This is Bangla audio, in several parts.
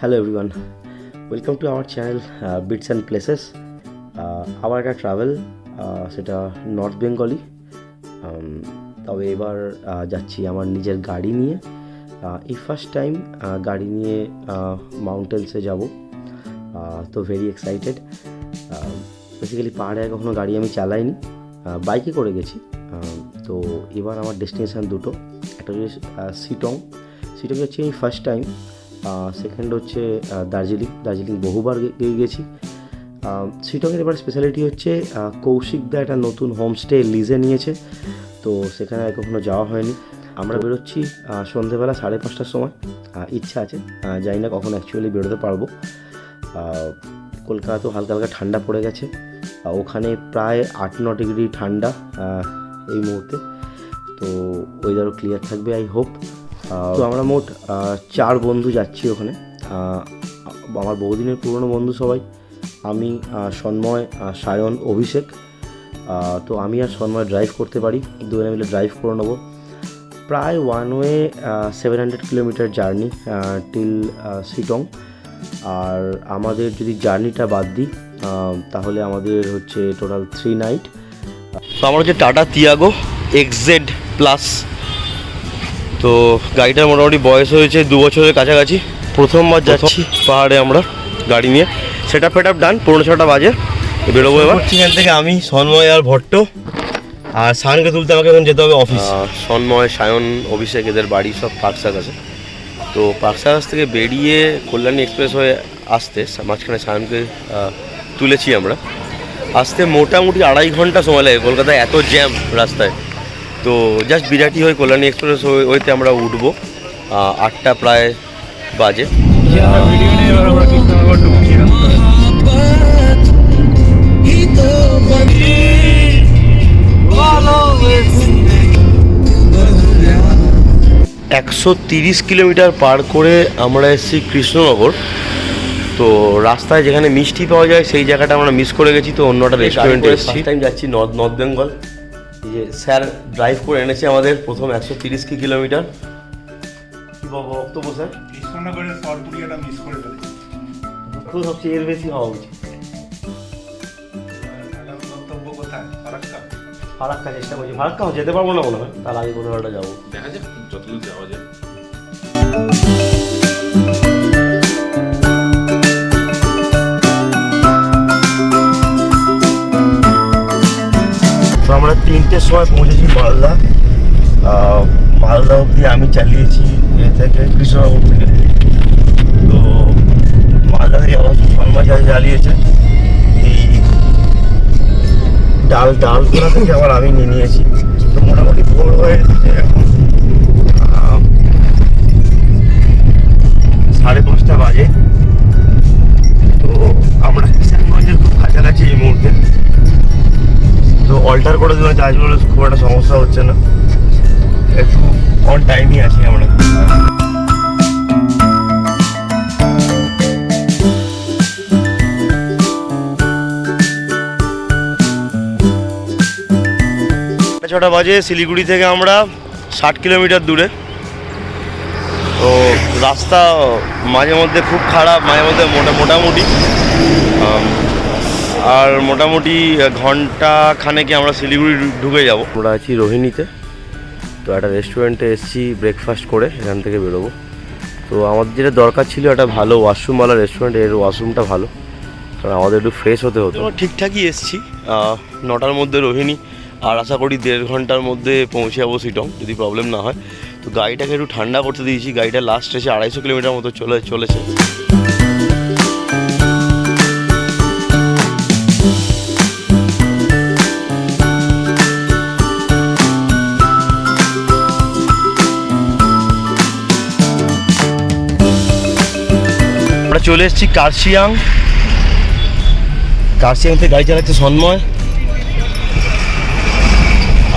Hello everyone, welcome to our channel bits and places. আবার একটা ট্রাভেল, সেটা নর্থ বেঙ্গলই। তবে এবার যাচ্ছি আমার নিজের গাড়ি নিয়ে। এই ফার্স্ট টাইম গাড়ি নিয়ে মাউন্টেন্সে যাব, তো ভেরি এক্সাইটেড। বেসিক্যালি পাহাড়ে কখনো গাড়ি আমি চালাইনি, বাইকে করে গেছি। তো এবার আমার ডেস্টিনেশান দুটো, একটা হচ্ছে শিটং হচ্ছে এই ফার্স্ট টাইম, সেকেন্ড হচ্ছে দার্জিলিং বহুবার গেছি। শিটংয়ের এবার স্পেশালিটি হচ্ছে কৌশিকদা একটা নতুন হোমস্টে লিজে নিয়েছে, তো সেখানে কখনো যাওয়া হয়নি। আমরা বেরোচ্ছি সন্ধেবেলা 5:30টার সময়। ইচ্ছা আছে, জানি না কখন অ্যাকচুয়ালি বেরোতে পারবো। কলকাতাতেও হালকা হালকা ঠান্ডা পড়ে গেছে, ওখানে প্রায় 8-9 ডিগ্রি ঠান্ডা এই মুহূর্তে। তো ওয়েদারও ক্লিয়ার থাকবে আই হোপ। তো আমরা মোট 4 বন্ধু যাচ্ছি ওখানে। আমার বহুদিনের পুরনো বন্ধু সবাই, আমি, সন্ময়, সায়ন, অভিষেক। তো আমি আর সন্ময় ড্রাইভ করতে পারি, দুজনে মিলে ড্রাইভ করে নেবো। প্রায় one way 700 kilometre journey till Sittong. আর আমাদের যদি জার্নিটা বাদ দিই তাহলে আমাদের হচ্ছে টোটাল 3 নাইট। তো আমার হচ্ছে টাটা তিয়াগো XZ প্লাস। তো গাড়িটার মোটামুটি বয়স হয়েছে 2 বছরের কাছাকাছি। প্রথমবার যাচ্ছি পাহাড়ে আমরা গাড়ি নিয়ে। সেট আপ ডান, 5:45 বাজে বেরোবো এবার। এখান থেকে আমি, সন্ময় আর ভট্ট। আর সায়নকে তুলতে আমাকে এখন যেতে হবে অফিস। সন্ময়, সায়ন, অভিষেক এদের বাড়ি সব পার্কসার কাছে। তো পার্কসার থেকে বেরিয়ে কল্যাণী এক্সপ্রেস হয়ে আসতে মাঝখানে সায়নকে তুলেছি আমরা। আসতে মোটামুটি 2.5 ঘন্টা সময় লাগে, কলকাতায় এত জ্যাম রাস্তায়। তো জাস্ট বিরাটি হয়ে কল্যাণী এক্সপ্রেস ওইতে আমরা উঠবো 8টা প্রায় বাজে। একশো 30 কিলোমিটার পার করে আমরা এসেছি কৃষ্ণনগর। তো রাস্তায় যেখানে মিষ্টি পাওয়া যায় সেই জায়গাটা আমরা মিস করে গেছি, তো অন্য একটা রেস্টুরেন্টে এসেছি। টাইম যাচ্ছি নর্থ বেঙ্গল। এই যে স্যার ড্রাইভ করে এনেছে আমাদের প্রথম 130 কিলোমিটার। কি বক্তব্য স্যার? কৃষ্ণনগরের সরপুরিয়াটা মিস করে ফেলেছি, তো সবচেয়ে এর বেশি হওয়া উচিত। গন্তব্য কোথায়? ফারাক্কা চেষ্টা করছি। ফারাক্কা যেতে পারবো না মনে হয়, তার আগে কোথাও একটা যাবো, দেখা যাক যতদূর যাওয়া যায়। তো আমরা 3টের সময় পৌঁছেছি মালদা। মালদা অবধি আমি চালিয়েছি এ থেকে কৃষ্ণনগর থেকে। তো মালদা থেকে আবার সন্ময় চালিয়েছে। এই ডালগোনা থেকে আবার আমি নিয়ে নিয়েছি। তো মোটামুটি ভোর হয়ে এসেছে এখন, 5:30 বাজে। তো আমরা কিষানগঞ্জের খুব কাছাকাছি এই মুহূর্তে। তো অল্টার করে দেওয়া চার্জ বলে খুব একটা সমস্যা হচ্ছে না, একটু অন টাইমই আছি আমরা। ছটা বাজে। শিলিগুড়ি থেকে আমরা 60 কিলোমিটার দূরে। তো রাস্তা মাঝে মধ্যে খুব খারাপ, মাঝে মধ্যে মোটামুটি। আর মোটামুটি ঘন্টা খানেকে আমরা শিলিগুড়ি ঢুকে যাব। আমরা আছি রোহিণীতে। তো একটা রেস্টুরেন্টে এসেছি ব্রেকফাস্ট করে, এখান থেকে বেরোবো। তো আমাদের যেটা দরকার ছিল একটা ভালো ওয়াশরুমওয়ালা রেস্টুরেন্ট, এর ওয়াশরুমটা ভালো, কারণ আমাদের একটু ফ্রেশ হতে হতো। ঠিকঠাকই এসেছি 9টার মধ্যে রোহিণী, আর আশা করি 1.5 ঘন্টার মধ্যে পৌঁছে যাবো শিটং, যদি প্রবলেম না হয়। তো গাড়িটাকে একটু ঠান্ডা করতে দিয়েছি। গাড়িটা লাস্ট এসে 250 কিলোমিটার মতো চলেছে। আমরা চলে এসেছি কার্শিয়াং থেকে গাড়ি চালাচ্ছে সন্ময়।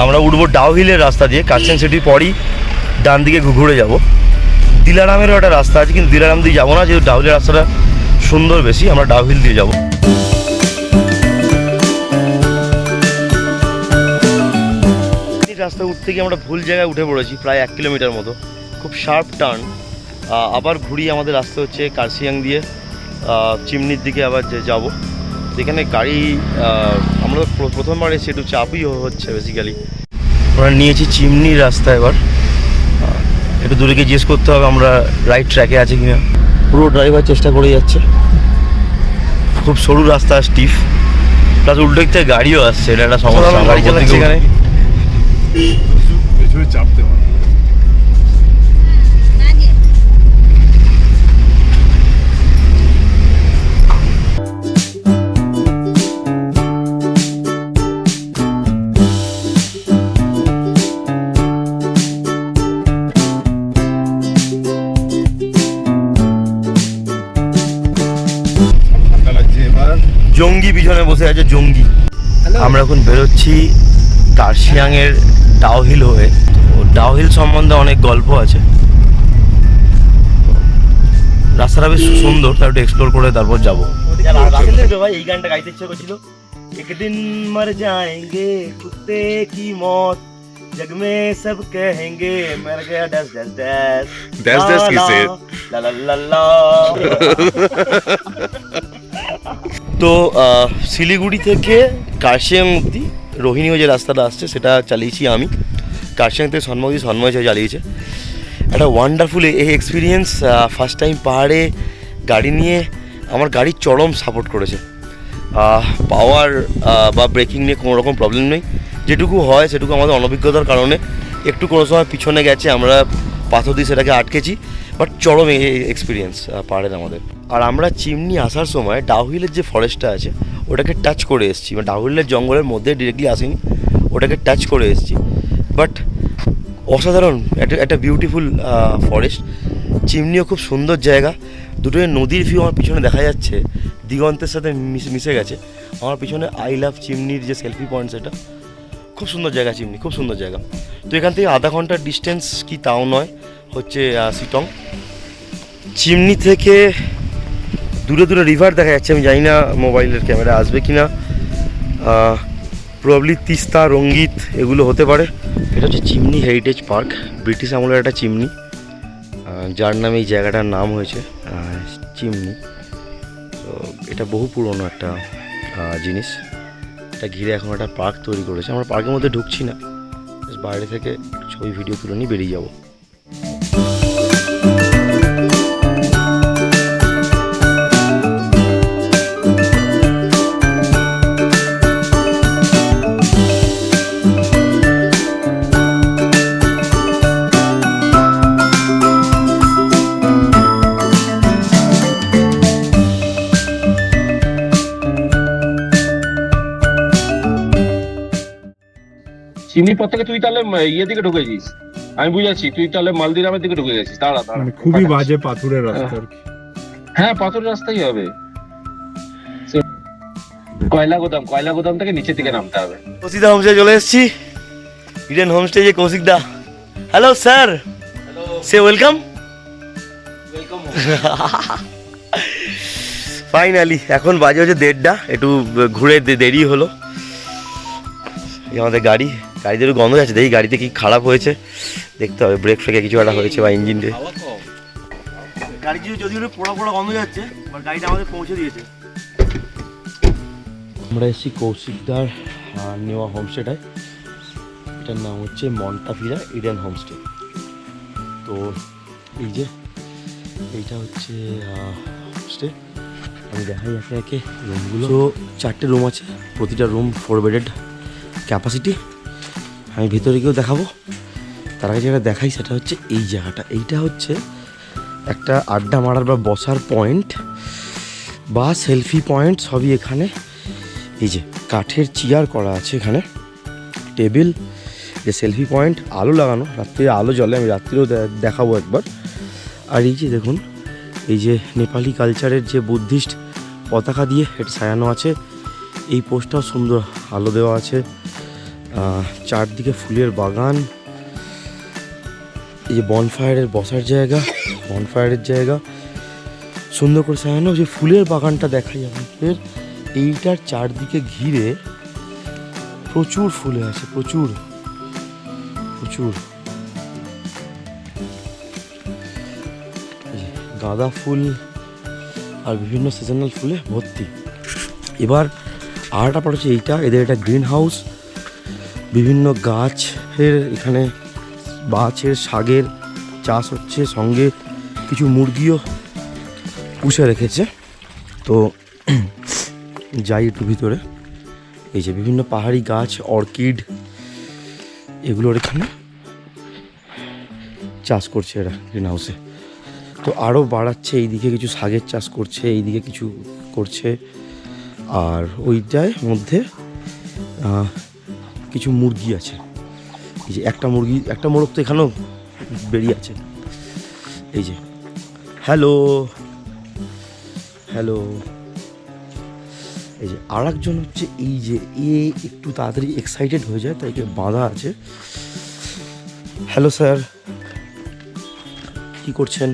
আমরা উঠবো ডাউহিলের রাস্তা দিয়ে, কার্শিয়াং সিটির পরই ডান দিকে ঘুরে যাব। দিলারামেরও একটা রাস্তা আছে, কিন্তু দিলারাম দিয়ে যাবো না, যেহেতু ডাউহিলের রাস্তাটা সুন্দর বেশি, আমরা ডাউহিল দিয়ে যাব। রাস্তা উঠতে গিয়ে আমরা ভুল জায়গায় উঠে পড়েছি, প্রায় 1 কিলোমিটার মতো। খুব শার্প টার্ন, আবার ঘুরিয়ে আমাদের আসতে হচ্ছে কার্শিয়াং দিয়ে চিমনির দিকে আবার যাব। সেখানে গাড়ি আমরা প্রথমবার এসে একটু চাপই হচ্ছে বেসিক্যালি। আমরা নিয়েছি চিমনির রাস্তা, এবার একটু দূরে গিয়ে জিজ্ঞেস করতে হবে আমরা রাইট ট্র্যাকে আছে কিনা। পুরো ড্রাইভার চেষ্টা করে যাচ্ছে, খুব সরু রাস্তা, স্টিফ, প্লাস উল্টো দিক থেকে গাড়িও আসছে, এটা একটা সমস্যা। গাড়ি চালাচ্ছে এখানে চাপতে পারে। জঙ্গি পিছনে বসে আছে, জঙ্গি। আমরা এখন বেরোচ্ছি কার্শিয়াংয়ের ডাউহিল হয়ে। ডাউহিল সম্বন্ধে অনেক গল্প আছে, রাস্তাটা বেশ সুন্দর, তার একটু এক্সপ্লোর করে তারপর যাবো। ভাই এই গানটা গাইতে ইচ্ছে করছিল, একদিন মর যায়েঙ্গে কুত্তে কি মত जग में सब कहेंगे मर गया dash dash dash dash dash किसे ला ला ला ला। তো শিলিগুড়ি থেকে কার্শিয়াং অব্দি রোহিণী যে রাস্তাটা আসছে সেটা চালিয়েছি আমি। কার্শিয়াং থেকে সন্ময় চালিয়েছে। একটা ওয়ান্ডারফুল এই এক্সপিরিয়েন্স। ফার্স্ট টাইম পাহাড়ে গাড়ি নিয়ে আমার গাড়ি চরম সাপোর্ট করেছে। পাওয়ার বা ব্রেকিং নিয়ে কোনো রকম প্রবলেম নেই, যেটুকু হয় সেটুকু আমাদের অনভিজ্ঞতার কারণে একটু কোনো সময় পিছনে গেছে, আমরা পাথর দিয়ে সেটাকে আটকেছি, বাট চরম এক্সপিরিয়েন্স পাহাড়ের আমাদের। আর আমরা চিমনি আসার সময় ডাউহিলের যে ফরেস্টটা আছে ওটাকে টাচ করে এসেছি, মানে ডাউহিলের জঙ্গলের মধ্যে ডিরেক্টলি আসিনি, ওটাকে টাচ করে এসেছি। বাট অসাধারণ একটা বিউটিফুল ফরেস্ট। চিমনিও খুব সুন্দর জায়গা, দুটোই নদীর ভিউ আমার পিছনে দেখা যাচ্ছে, দিগন্তের সাথে মিশে গেছে। আমার পিছনে আই লাভ চিমনির যে সেলফি পয়েন্ট, সেটা খুব সুন্দর জায়গা। চিমনি খুব সুন্দর জায়গা। তো এখান থেকে আধা ঘন্টার ডিস্টেন্স কি তাও নয়, হচ্ছে সিটং। চিমনি থেকে দূরে দূরে রিভার দেখা যাচ্ছে, আমি জানি না মোবাইলের ক্যামেরা আসবে কি না, প্রবলি তিস্তা, রঙ্গিত এগুলো হতে পারে। এটা হচ্ছে চিমনি হেরিটেজ পার্ক, ব্রিটিশ আমলের একটা চিমনি, যার নামে এই জায়গাটার নাম হয়েছে চিমনি। তো এটা বহু পুরনো একটা জিনিস, এটা ঘিরে এখন একটা পার্ক তৈরি করেছে। আমরা পার্কের মধ্যে ঢুকছি না, বাইরে থেকে ছবি ভিডিও তুলে নিয়ে বেরিয়ে যাবো। চিমনি পথ থেকে তুই তাহলে ইয়ে দিকে ঢুকেছিস, আমি বুঝাচ্ছি, তুই তাহলে মালদিরামের দিকে ঢুকে গেছিস। দাঁড়া মানে খুবই বাজে পাথুরের রাস্তা আর কি। হ্যাঁ, পাথরের রাস্তাই হবে। কয়লা গোদাম থেকে নিচের দিকে নামতে হবে। কৌশিকদা হোমস্টে চলে এসেছি, ইডেন হোমস্টে। যে কৌশিকদা, হ্যালো স্যার, সে ওয়েলকাম। ফাইনালি এখন বাজে হচ্ছে 1:30, একটু ঘুরে দেরি হলো। আমাদের গাড়িতে একটু গন্ধ আছে, দেখি গাড়িতে কি খারাপ হয়েছে দেখতে হবে, ব্রেক ফ্রেকে কিছু একটা হয়েছে বা ইঞ্জিনতে। গাড়ি যদিও পোড়া গন্ধ যাচ্ছে, বাট গাড়িটা আমাদের পৌঁছে দিয়েছে। আমরা এসেছি কৌশিকদার নেওয়া হোমস্টেটায়, এটার নাম হচ্ছে মন্টাফিরা ইডেন হোমস্টে। তো এই যে এইটা হচ্ছে হোমস্টে, আমি দেখাই একে একে রুমগুলো। তো 4টে রুম আছে, প্রতিটা রুম 4 বেডেড ক্যাপাসিটি। আমি ভেতরে গিয়েও দেখাবো, তার আগে যেটা দেখাই সেটা হচ্ছে এই জায়গাটা। এইটা হচ্ছে একটা আড্ডা মারার বা বসার পয়েন্ট বা সেলফি পয়েন্ট, সবই এখানে। এই যে কাঠের চেয়ার করা আছে, এখানে টেবিল, যে সেলফি পয়েন্ট, আলো লাগানো, রাত্রিরে আলো জ্বলে, আমি রাত্রিরেও দেখাবো একবার। আর এই যে দেখুন, এই যে নেপালি কালচারের যে বুদ্ধিস্ট পতাকা দিয়ে এটা সাজানো আছে। এই পোস্টটাও সুন্দর, আলো দেওয়া আছে, চারদিকে ফুলের বাগান। এই যে বনফায়ারের বসার জায়গা, বনফায়ারের জায়গা সুন্দর করে সাজানো। যে ফুলের বাগানটা দেখাই আপনাদের, এইটার চারদিকে ঘিরে প্রচুর ফুলে আছে, প্রচুর। গাঁদা ফুল আর বিভিন্ন সিজনাল ফুলে ভর্তি। এবার আরেকটা পার্ট হচ্ছে এইটা, এদের এটা গ্রিন হাউস, বিভিন্ন গাছের এখানে গাছের শাকের চাষ হচ্ছে, সঙ্গে কিছু মুরগিও পুষে রেখেছে। তো যাই একটু ভিতরে, এই যে বিভিন্ন পাহাড়ি গাছ, অর্কিড, এগুলোর এখানে চাষ করছে এরা গ্রিন হাউসে। তো আরও বাড়াচ্ছে, এইদিকে কিছু শাকের চাষ করছে, এইদিকে কিছু করছে, আর ওইটার মধ্যে কিছু মুরগি আছে। এই যে একটা মোরগ তো এখানেও বেরিয়ে আছে। এই যে হ্যালো, এই যে আর একজন হচ্ছে, এই যে একটু তাড়াতাড়ি এক্সাইটেড হয়ে যায়, তাই বাঁধা আছে। হ্যালো স্যার, কি করছেন?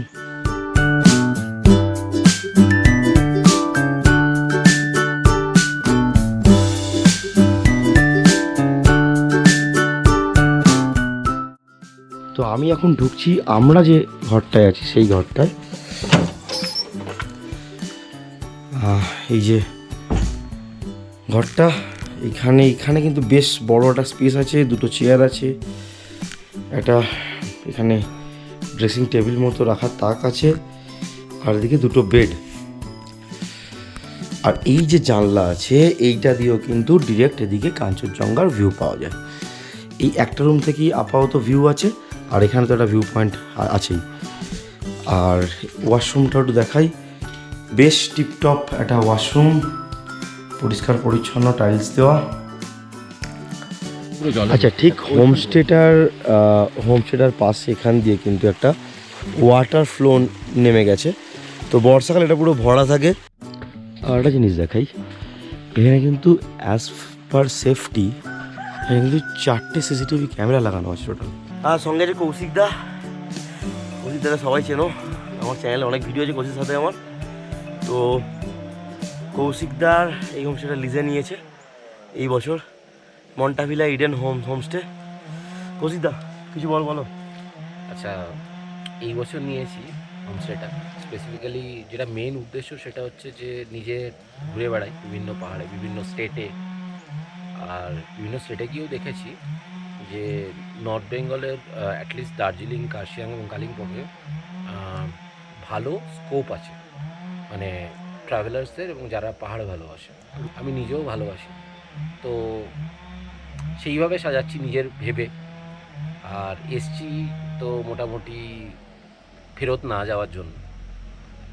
তো আমি এখন ঢুকছি আমরা যে ঘরটায় আছি সেই ঘরটায়। এই যে ঘরটা, এখানে কিন্তু বেশ বড় একটা স্পেস আছে, দুটো চেয়ার আছে, একটা এখানে ড্রেসিং টেবিল মতো রাখার তাক আছে, আর এদিকে দুটো বেড। আর এই যে জানলা আছে এইটা দিয়েও কিন্তু ডিরেক্ট এদিকে কাঞ্চনজঙ্ঘার ভিউ পাওয়া যায়। এই একটা রুম থেকেই আপাতত ভিউ আছে, আর এখানে তো একটা ভিউ পয়েন্ট আছেই। আর ওয়াশরুমটা একটু দেখাই, বেশ টিপটপ একটা ওয়াশরুম, পরিষ্কার পরিচ্ছন্ন, টাইলস দেওয়া। আচ্ছা, ঠিক হোমস্টেটার পাশে এখান দিয়ে কিন্তু একটা ওয়াটার ফ্লো নেমে গেছে। তো বর্ষাকালে এটা পুরো ভরা থাকে। আর একটা জিনিস দেখাই, এখানে কিন্তু অ্যাজ পার সেফটি এখানে কিন্তু 4টে সিসিটিভি ক্যামেরা লাগানো আছে টোটাল। আর সঙ্গে আছে কৌশিকদা সবাই চেনো, আমার চ্যানেলে অনেক ভিডিও আছে কৌশিকের সাথে আমার। তো কৌশিকদার এই হোমস্টেটা লিজে নিয়েছে এই বছর, মন্টাভিলা ইডেন হোমস্টে। কৌশিকদা কিছু বলো। আচ্ছা, এই বছর নিয়েছি হোমস্টেটা। স্পেসিফিক্যালি যেটা মেন উদ্দেশ্য সেটা হচ্ছে যে নিজে ঘুরে বেড়াই বিভিন্ন পাহাড়ে, বিভিন্ন স্টেটে। আর বিভিন্ন স্টেটে গিয়েও দেখেছি যে নর্থ বেঙ্গলের অ্যাটলিস্ট দার্জিলিং, কার্শিয়াং এবং কালিম্পংয়ে ভালো স্কোপ আছে, মানে ট্রাভেলার্সদের এবং যারা পাহাড় ভালোবাসে। আমি নিজেও ভালোবাসি, তো সেইভাবে সাজাচ্ছি নিজের ভেবে। আর এসছি তো মোটামুটি ফেরত না যাওয়ার জন্য।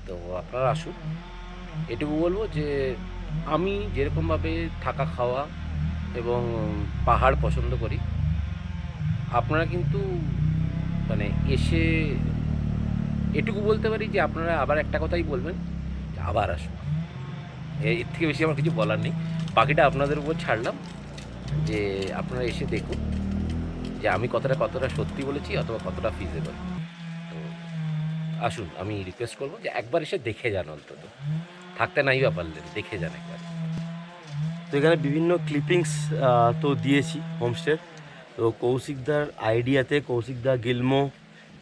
তো আপনারা আসুন, এটুকু বলবো যে আমি যেরকমভাবে থাকা খাওয়া এবং পাহাড় পছন্দ করি, আপনারা কিন্তু মানে এসে এটুকু বলতে পারি যে আপনারা আবার একটা কথাই বলবেন, আবার আসুন। এর থেকে বেশি আমার কিছু বলার নেই, বাকিটা আপনাদের উপর ছাড়লাম যে আপনারা এসে দেখুন যে আমি কতটা সত্যি বলেছি অথবা কতটা ফিজেবল। তো আসুন, আমি রিকোয়েস্ট করবো যে একবার এসে দেখে যান, অন্তত থাকতে নাই বা পারলেন দেখে যান একবার। তো এখানে বিভিন্ন ক্লিপিংস তো দিয়েছি হোমস্টের। তো কৌশিকদার আইডিয়াতে কৌশিকদা, গিলমো,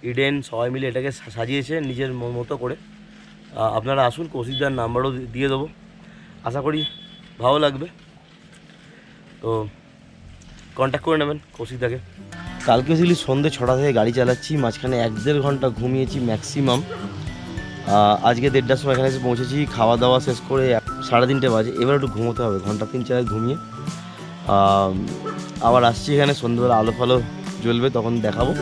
ইডেন সবাই মিলে এটাকে সাজিয়েছে নিজের মতো করে। আপনারা আসুন, কৌশিকদার নাম্বারও দিয়ে দেবো, আশা করি ভালো লাগবে। তো কন্ট্যাক্ট করে নেবেন কৌশিকদাকে। কালকে ছিল সন্ধ্যে 6টা থেকে গাড়ি চালাচ্ছি, মাঝখানে 1-1.5 ঘন্টা ঘুমিয়েছি ম্যাক্সিমাম। আজকে 1:30টার সময় এখানে এসে পৌঁছেছি, খাওয়া দাওয়া শেষ করে 3:30 বাজে। এবার একটু ঘুমোতে হবে, ঘন্টা 3-4 ঘুমিয়ে আবার আসছি এখানে। সন্ধ্যেবেলা আলো ফালো জ্বলবে, তখন দেখাবো।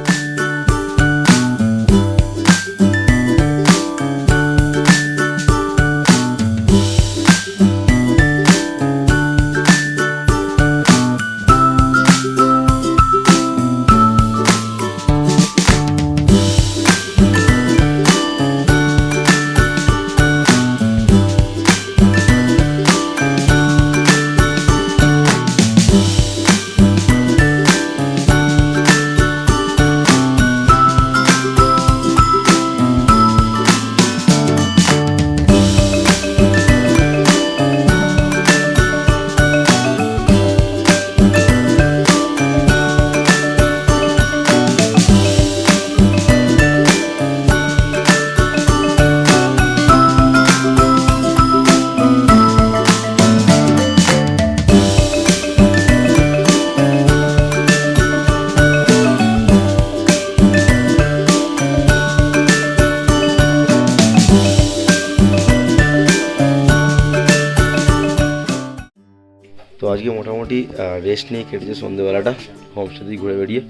আজকে মোটামুটি রেস্ট নিয়ে কেটেছে সন্ধ্যেবেলাটা হোমস্টেতেই ঘুরে বেরিয়ে।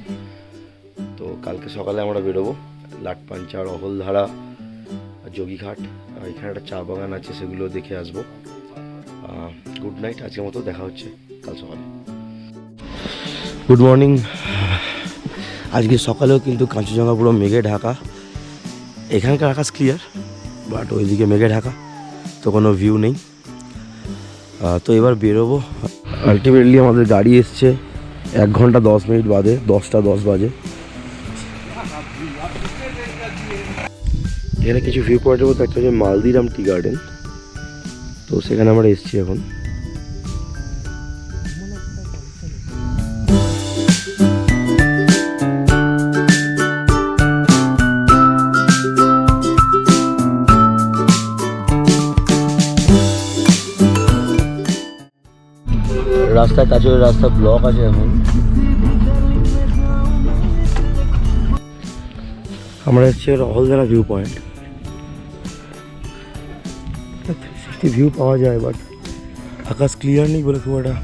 তো কালকে সকালে আমরা বেরোবো লাটপাঞ্চার, অহলধারা, যোগীঘাট, এখানে একটা চা বাগান আছে, সেগুলো দেখে আসবো। গুড নাইট, আজকের মতো দেখা হচ্ছে কাল সকালে। Good morning. আজকে সকালেও কিন্তু কাঞ্চনজঙ্ঘা পুরো মেঘে ঢাকা। এখানকার আকাশ ক্লিয়ার, বাট ওইদিকে মেঘে ঢাকা, তো কোনো ভিউ নেই। তো এবার বেরোবো। আলটিমেটলি আমাদের গাড়ি এসছে 1 ঘন্টা 10 মিনিট বাদে, 10টা 10 বাজে। এখানে কিছু ভিউ পয়েন্টের মধ্যে একটা হচ্ছে মালদিরাম টি গার্ডেন, তো সেখানে আমরা এসেছি এখন। রাস্তায় কাছের রাস্তা ব্লক আছে এখন। আমরা এসেছি অহলধারা ভিউ পয়েন্ট। ভিউ পাওয়া যায়, বাট আকাশ ক্লিয়ার নেই বলে খুব একটা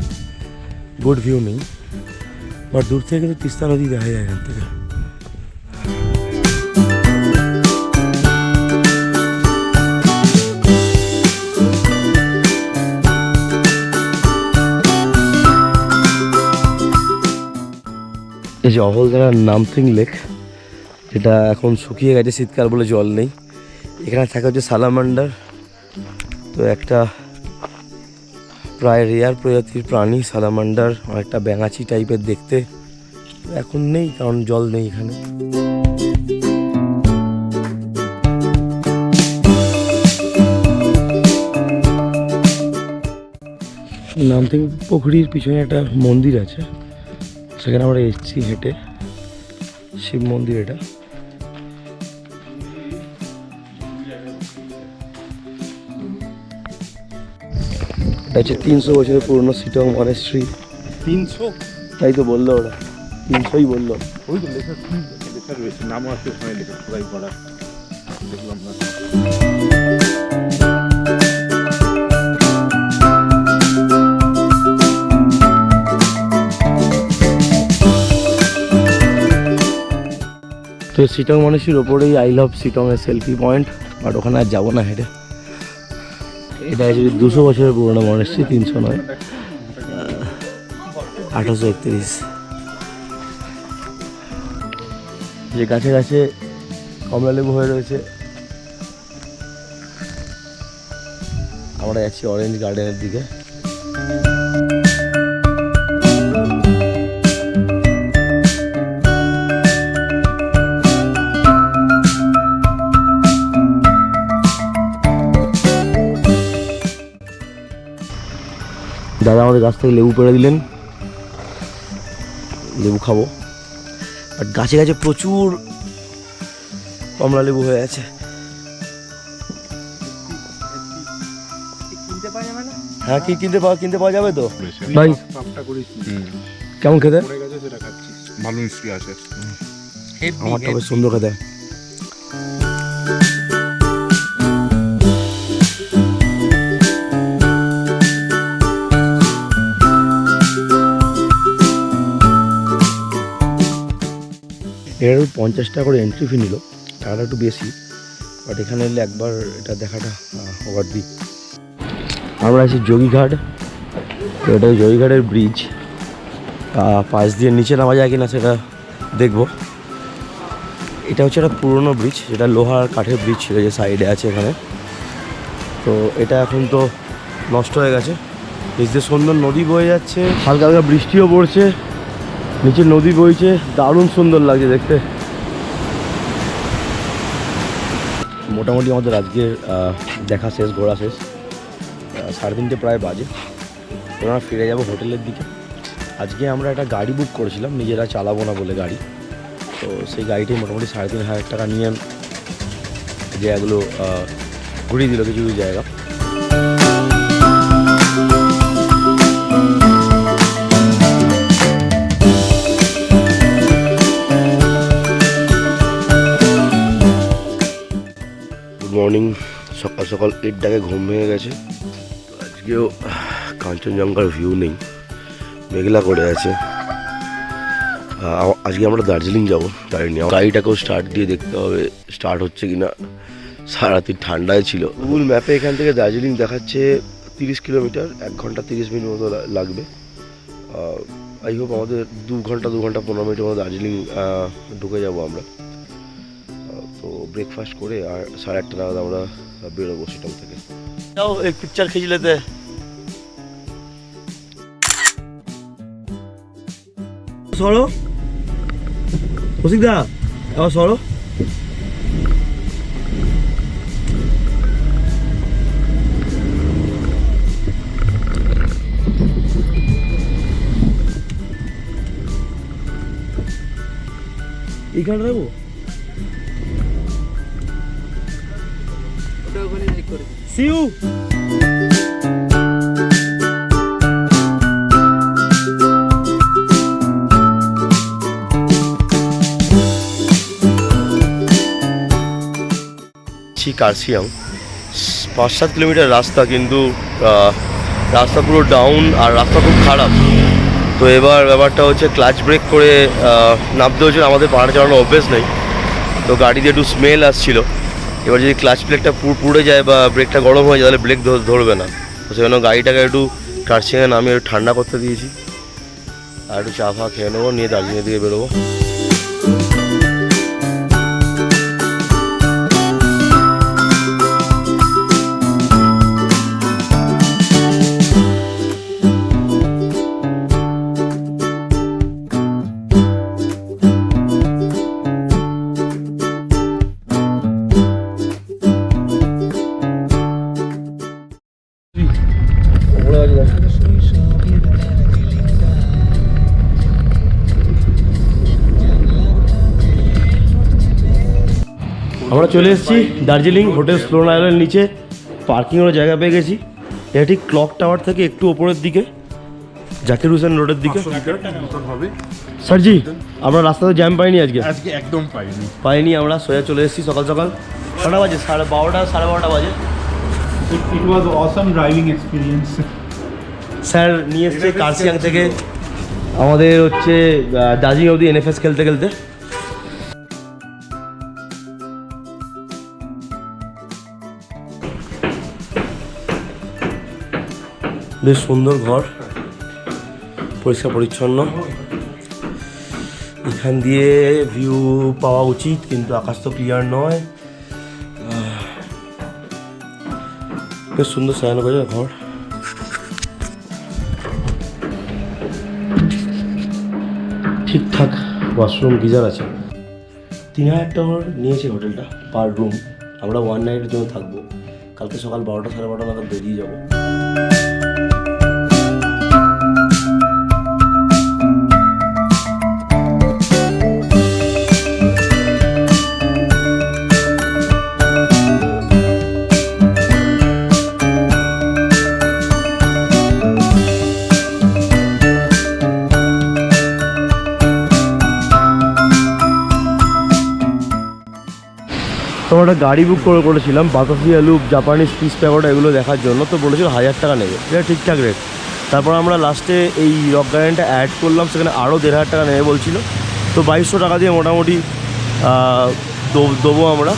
গুড ভিউ নেই। বাট দূর থেকে কিন্তু তিস্তা নদী দেখা যায় এখান থেকে। এই যে অহলধারার নামথিং লেক, যেটা এখন শুকিয়ে গেছে, শীতকাল বলে জল নেই। এখানে থাকা হচ্ছে সালামান্ডার, তো একটা প্রায় রেয়ার প্রজাতির প্রাণী সালামান্ডার, অনেকটা ব্যাঙাচি টাইপের দেখতে। এখন নেই কারণ জল নেই এখানে। নামথিং পুকুরির পিছনে একটা মন্দির আছে, সেখানে আমরা এসেছি হেঁটে। শিব মন্দির এটা। এটা হচ্ছে 300 বছরের পুরনো সিটং মনেস্ট্রি। 300? তাই তো বললো ওরা, 300ই বললো। ওই তো লেখা রয়েছে, নাম আছে ওখানে লেখা, খোদাই করা দেখলাম না। তো সিটং মনেস্ট্রির ওপরেই আই লাভ সিটংয়ের সেলফি পয়েন্ট, বাট ওখানে আর যাবো না হেঁটে। এটা যদি 200 বছরের পুরোনো মনেস্ট্রি, 300 নয়, 1831। যে গাছে গাছে কমলা লেবু হয়ে রয়েছে। আমরা যাচ্ছি অরেঞ্জ গার্ডেনের দিকে। দাদা আমাদের গাছ থেকে লেবু পেড়ে দিলেন, লেবু খাবো। আর গাছে গাছে প্রচুর কমলা লেবু হয়ে আছে। হ্যাঁ, কি কিনতে পাওয়া যাবে তো ভাই? কেমন খেতে? ভালো মিষ্টি আছে, আমারটা বেশ সুন্দর খেতে। এর 50 টাকা করে এন্ট্রি ফি নিল, টাকাটা একটু বেশি, বাট এখানে এলে একবার এটা দেখাটা ওভার দিই। আমরা আছি যোগীঘাট, তো এটা যোগীঘাটের ব্রিজ, পাশ দিয়ে নিচে নামা যায় কিনা সেটা দেখব। এটা হচ্ছে একটা পুরনো ব্রিজ, যেটা লোহার কাঠের ব্রিজ ছিল, যে সাইডে আছে এখানে। তো এটা এখন তো নষ্ট হয়ে গেছে। নিচ দিয়ে সুন্দর নদী বয়ে যাচ্ছে, হালকা হালকা বৃষ্টিও পড়ছে, নিচে নদী বইছে, দারুণ সুন্দর লাগছে দেখতে। মোটামুটি আমাদের আজকের দেখা শেষ, ঘোরা শেষ। 3:30 প্রায় বাজে। আমরা ফিরে যাব হোটেলের দিকে। আজকে আমরা একটা গাড়ি বুক করেছিলাম, নিজেরা চালাবো না বলে গাড়ি। তো সেই গাড়িটাই মোটামুটি 3,500 টাকা নিয়ে জায়গাগুলো ঘুরিয়ে দিল, কিছু কিছু জায়গা। মর্নিং, সকাল সকাল 8 ডাকে ঘুম ভেঙে গেছে। আজকেও কাঞ্চনজঙ্ঘার ভিউ নেই, মেঘলা করে আছে। আজকে আমরা দার্জিলিং যাবো, গাড়ি নিয়ে। গাড়িটাকেও স্টার্ট দিয়ে দেখতে হবে স্টার্ট হচ্ছে কিনা। সারাতি ঠান্ডায় ছিল। গুগল ম্যাপে এখান থেকে দার্জিলিং দেখাচ্ছে 30 কিলোমিটার, 1 ঘন্টা 30 মিনিট মতো লাগবে। আই হোপ আমাদের 2 ঘন্টা 15 মিনিটের মতো দার্জিলিং ঢুকে যাবো আমরা। তো ব্রেকফাস্ট করে আর 8:30 নাগাদ আমরা বেরোবো সেটাও থেকে। যাও এক পিকচার খিঁচ লেতে। সরো কৌশিকদা, আবার সরো। এইখানে রাখবো, See you. কার্শিয়াং 5-7 কিলোমিটার রাস্তা, কিন্তু রাস্তা পুরো ডাউন আর রাস্তা খুব খারাপ। তো এবার ব্যাপারটা হচ্ছে ক্লাচ ব্রেক করে নামতে হচ্ছে। আমাদের পাহাড়ে চালানো অভ্যেস নেই, তো গাড়ি দিয়ে একটু স্মেল আসছিল। এবার যদি ক্লাচ প্লেটটা পুড়ে যায় বা ব্রেকটা গরম হয়ে যায় তাহলে ব্রেক ধরবে না। তো সেজন্য গাড়িটাকে একটু কার্শিয়াংয়ে নামিয়ে একটু ঠান্ডা করতে দিয়েছি, আর একটু চা ফা খেয়ে নেবো, নিয়ে দার্জিলিংয়ের দিকে বেরোবো। আমরা চলে এসেছি দার্জিলিং হোটেল স্লোন আইল্যান্ড নিচে। পার্কিংয়েরও জায়গা পেয়ে গেছি। এটা ঠিক ক্লক টাওয়ার থেকে একটু ওপরের দিকে, জাকির হোসেন রোডের দিকে। স্যারজি, আমরা রাস্তাতে জ্যাম পাইনি আজকে একদম পাইনি। আমরা সোজা চলে এসেছি সকাল সকাল। কটা বাজে? 12:30 12:30 বাজে। It was awesome driving experience. Sir নিয়ে এসছে কার্শিয়াং থেকে আমাদের হচ্ছে দার্জিলিং অবধি NFS খেলতে খেলতে। বেশ সুন্দর ঘর, পরিষ্কার পরিচ্ছন্ন। এখান দিয়ে ভিউ পাওয়া উচিত, কিন্তু আকাশ তো ক্লিয়ার নয়। বেশ সুন্দর সাজানো করে ঘর। ঠিকঠাক ওয়াশরুম, গিজার আছে। 3000 টাকা নিয়েছে হোটেলটা পার রুম। আমরা 1 নাইটের জন্য থাকবো। কালকে সকাল 12টা 12:30 নাগাদ বেরিয়ে যাবো। আমরা একটা গাড়ি বুক করেছিলাম Batasia loop, Japanese fish pagoda এগুলো দেখার জন্য। তো বলেছিল 1000 টাকা নেবে, এটা ঠিকঠাক রেট। তারপর আমরা লাস্টে এই রক গার্ডেনটা অ্যাড করলাম, সেখানে আরও 1500 টাকা নেবে বলছিল। তো 2200 টাকা দিয়ে মোটামুটি দেবো আমরা।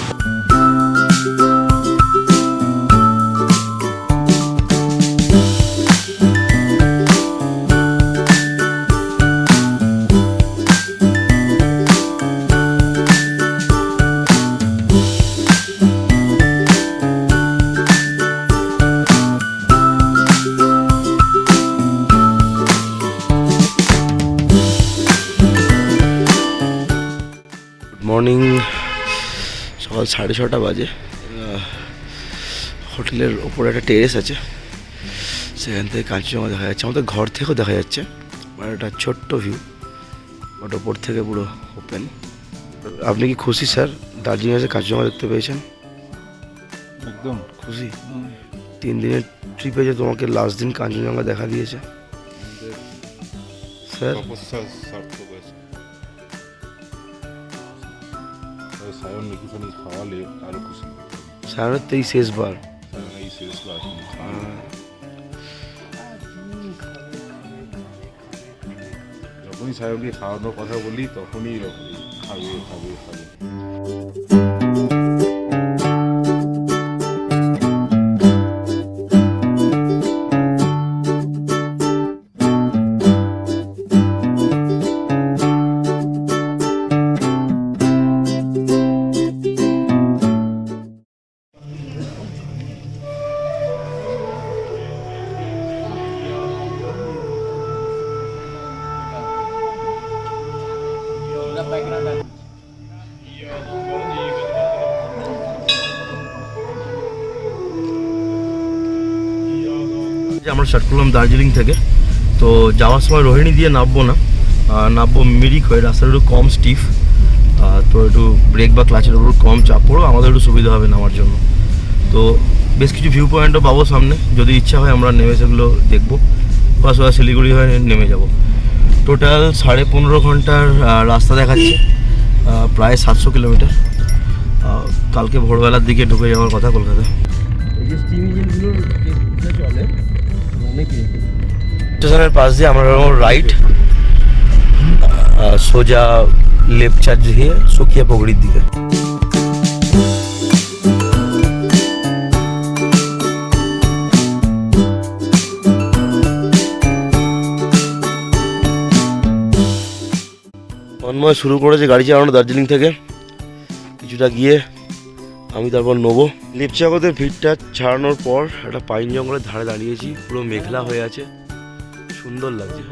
মর্নিং, সকাল 6:30 বাজে। হোটেলের ওপরে একটা টেরেস আছে, সেখান থেকে কাঞ্চনজঙ্ঘা দেখা যাচ্ছে। আমাদের ঘর থেকেও দেখা যাচ্ছে, মানে একটা ছোট্ট ভিউ, বাট ওপর থেকে পুরো ওপেন। আপনি কি খুশি স্যার দার্জিলিং এসে কাঞ্চনজঙ্ঘা দেখতে পেয়েছেন? একদম খুশি। 3 দিনের ট্রিপে যে তোমাকে লাস্ট দিন কাঞ্চনজঙ্ঘা দেখা দিয়েছে স্যার। সায়ন একটুখানি খাওয়ালে আরো খুশি। সায়নের তো এই শেষবার। এই শেষবার যখনই সায়নকে খাওয়ানোর কথা বলি তখনই এরকম খাবে খাবে খাবে। আমরা স্টার্ট করলাম দার্জিলিং থেকে। তো যাওয়ার সময় রোহিণী দিয়ে নামবো না, নামবো মিরিক হয়ে। রাস্তাটা একটু কম স্টিফ, তো একটু ব্রেক বা ক্লাচের উপর কম চাপ পড়ো, আমাদের একটু সুবিধা হবে নামার জন্য। তো বেশ কিছু ভিউ পয়েন্টও পাবো সামনে, যদি ইচ্ছা হয় আমরা নেমে সেগুলো দেখবো, বা শিলিগুড়ি হয়ে নেমে যাব। টোটাল 15.5 ঘন্টার রাস্তা দেখাচ্ছে, প্রায় 700 কিলোমিটার। কালকে ভোরবেলার দিকে ঢুকে যাওয়ার কথা কলকাতা। এই যে স্টিম ইঞ্জিনগুলোর চলে স্টেশনের পাশ দিয়ে আমরা রাইট সোজা লেফট চার্জ দিয়ে সুকিয়া পগড়ির দিকে। তন্ময় শুরু করেছে গাড়ি চালানো দার্জিলিং থেকে, কিছুটা গিয়ে আমি তারপর নেবো। লেপচাগতের ভিড়টা ছাড়ানোর পর একটা পাইন জঙ্গলের ধারে দাঁড়িয়েছি, পুরো মেঘলা হয়ে আছে, সুন্দর লাগছে।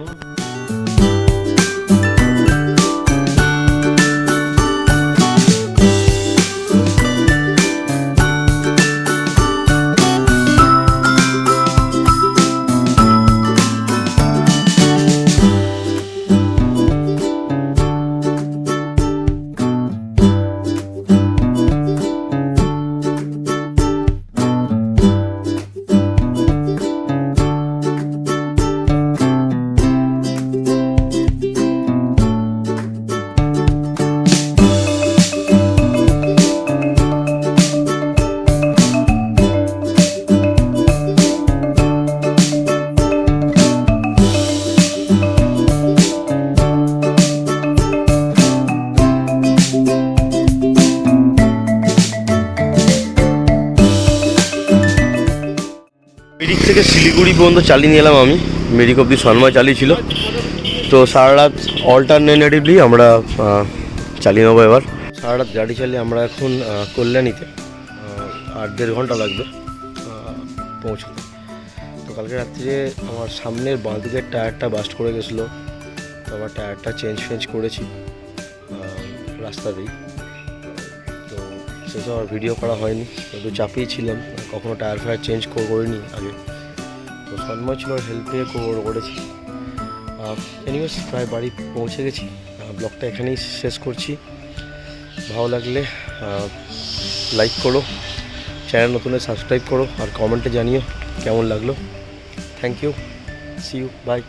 মিরিক থেকে শিলিগুড়ি পর্যন্ত চালিয়ে নিয়ে এলাম আমি, মিরিক অব্দি সন্ময় চালিয়েছিল। তো সারা রাত অল্টারনেটিভলি আমরা চালিয়ে নেবো এবার। সারা রাত গাড়ি চালিয়ে আমরা এখন কল্যাণীতে, 8-1.5 ঘন্টা লাগবে পৌঁছতে। তো কালকে রাত্রিরে আমার সামনের বাঁ দিকের টায়ারটা বাস্ট করে গেছিলো, তো আমার টায়ারটা চেঞ্জ করেছি রাস্তাতেই। তো সেসব আর ভিডিও করা হয়নি, একটু চাপিয়ে ছিলাম, কখনো টায়ার ফায়ার চেঞ্জ করিনি আগে। তো সন্ময় ছিল, হেল্পে করেছি। এনিওয়েজ প্রায় বাড়ি পৌঁছে গেছি, ব্লগটা এখানেই শেষ করছি। ভালো লাগলে লাইক করো, চ্যানেল নতুন সাবস্ক্রাইব করো, আর কমেন্টে জানিও কেমন লাগলো। Thank you, see you, by.